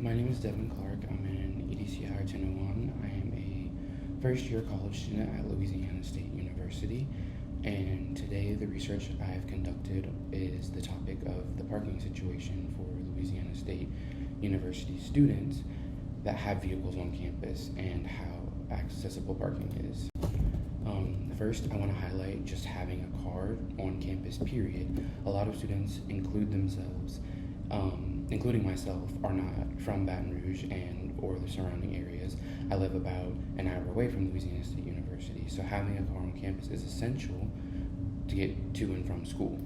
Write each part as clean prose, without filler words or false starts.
My name is Devin Clark. I'm in EDCI 1001. I am a first year college student at Louisiana State University, and today the research I have conducted is the topic of the parking situation for Louisiana State University students that have vehicles on campus and how accessible parking is. First, I want to highlight just having a car on campus, period. A lot of students include themselves, including myself, are not from Baton Rouge or the surrounding areas. I live about an hour away from Louisiana State University, so having a car on campus is essential to get to and from school.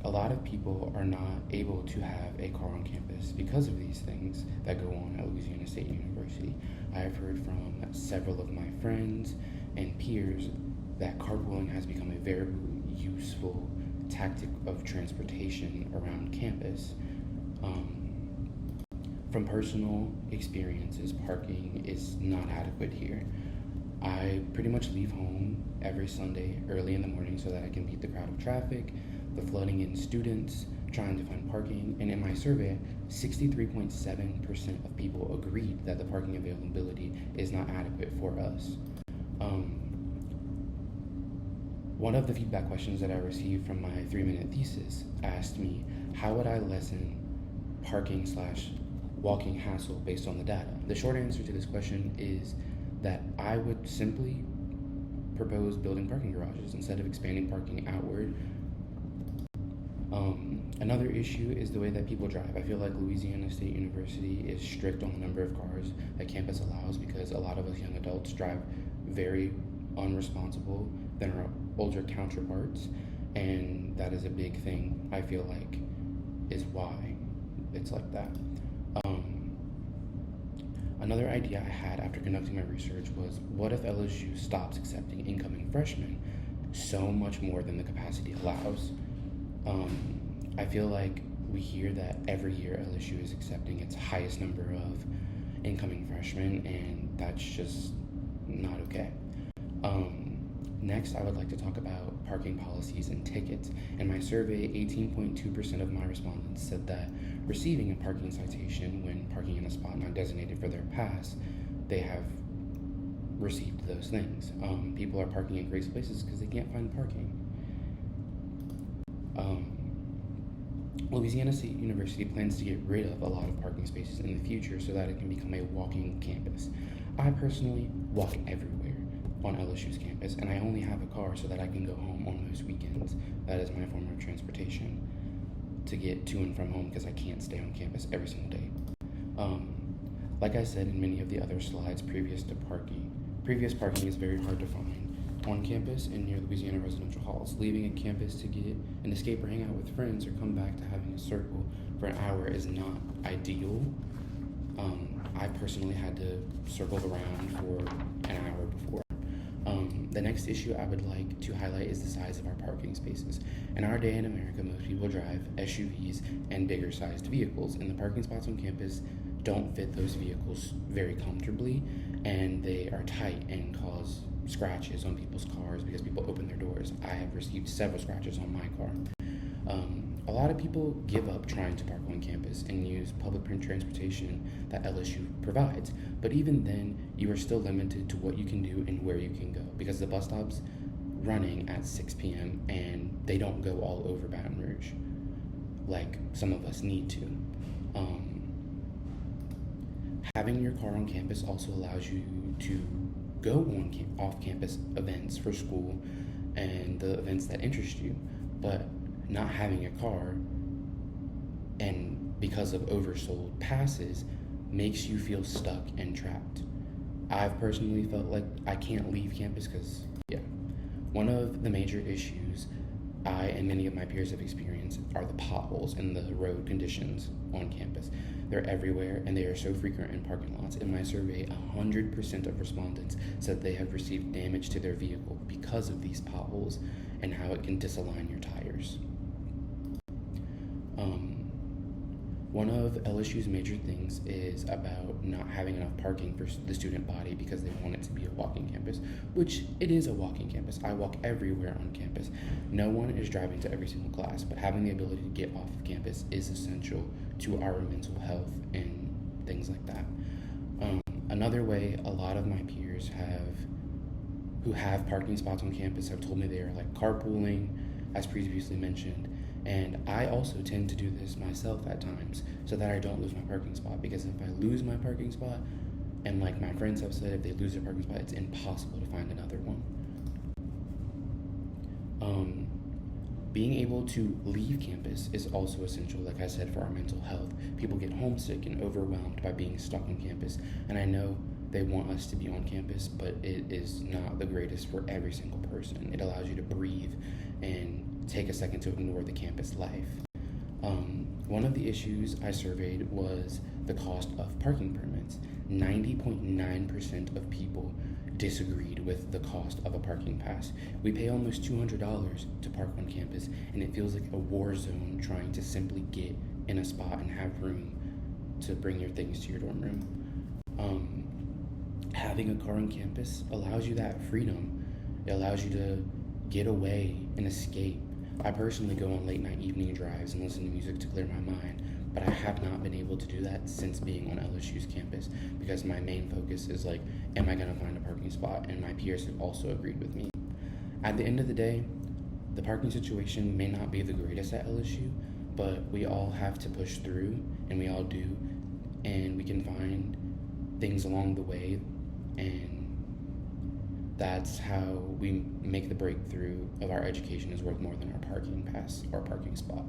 A lot of people are not able to have a car on campus because of these things that go on at Louisiana State University. I have heard from several of my friends and peers that carpooling has become a very useful tactic of transportation around campus. From personal experiences, parking is not adequate here. I pretty much leave home every Sunday early in the morning so that I can beat the crowd of traffic, the flooding in students, trying to find parking, and in my survey, 63.7% of people agreed that the parking availability is not adequate for us. One of the feedback questions that I received from my 3-minute thesis asked me, how would I lessen parking/walking hassle based on the data? The short answer to this question is that I would simply propose building parking garages instead of expanding parking outward. Another issue is the way that people drive. I feel like Louisiana State University is strict on the number of cars that campus allows because a lot of us young adults drive very unresponsible than our older counterparts, and that is a big thing I feel like is why it's like that. Another idea I had after conducting my research was, what if LSU stops accepting incoming freshmen so much more than the capacity allows? I feel like we hear that every year LSU is accepting its highest number of incoming freshmen, and that's just not okay. Next, I would like to talk about parking policies and tickets. In my survey, 18.2% of my respondents said that receiving a parking citation when parking in a spot not designated for their pass, they have received those things. People are parking in great places because they can't find parking. Louisiana State University plans to get rid of a lot of parking spaces in the future so that it can become a walking campus. I personally walk everywhere on LSU's campus, and I only have a car so that I can go home on most weekends. That is my form of transportation to get to and from home because I can't stay on campus every single day. Like I said in many of the other slides previous parking is very hard to find on campus and near Louisiana residential halls. Leaving a campus to get an escape or hang out with friends or come back to having a circle for an hour is not ideal. I personally had to circle around for an hour before. The next issue I would like to highlight is the size of our parking spaces. In our day in America, most people drive SUVs and bigger sized vehicles, and the parking spots on campus don't fit those vehicles very comfortably, and they are tight and cause scratches on people's cars because people open their doors. I have received several scratches on my car. A lot of people give up trying to park on campus and use public transportation that LSU provides, but even then, you are still limited to what you can do and where you can go because the bus stop's running at 6 p.m. and they don't go all over Baton Rouge like some of us need to. Having your car on campus also allows you to go on off-campus events for school and the events that interest you, but not having a car and because of oversold passes makes you feel stuck and trapped. I've personally felt like I can't leave campus because, one of the major issues I and many of my peers have experienced are the potholes and the road conditions on campus. They're everywhere and they are so frequent in parking lots. In my survey, 100% of respondents said they have received damage to their vehicle because of these potholes and how it can disalign your tires. One of LSU's major things is about not having enough parking for the student body because they want it to be a walking campus, which it is a walking campus. I walk everywhere on campus. No one is driving to every single class, but having the ability to get off of campus is essential to our mental health and things like that. Another way a lot of my peers who have parking spots on campus have told me they are like carpooling, as previously mentioned. And I also tend to do this myself at times so that I don't lose my parking spot, because if I lose my parking spot, and like my friends have said, if they lose their parking spot, it's impossible to find another one. Being able to leave campus is also essential, like I said, for our mental health. People get homesick and overwhelmed by being stuck on campus, and I know they want us to be on campus, but it is not the greatest for every single person. It allows you to breathe and take a second to ignore the campus life. One of the issues I surveyed was the cost of parking permits. 90.9% of people disagreed with the cost of a parking pass. We pay almost $200 to park on campus, and it feels like a war zone trying to simply get in a spot and have room to bring your things to your dorm room. Having a car on campus allows you that freedom. It allows you to get away and escape. I personally go on late night evening drives and listen to music to clear my mind, but I have not been able to do that since being on LSU's campus, because my main focus is like, am I going to find a parking spot? And my peers have also agreed with me. At the end of the day, the parking situation may not be the greatest at LSU, but we all have to push through, and we all do, and we can find things along the way, and that's how we make the breakthrough of our education is worth more than our parking pass or parking spot.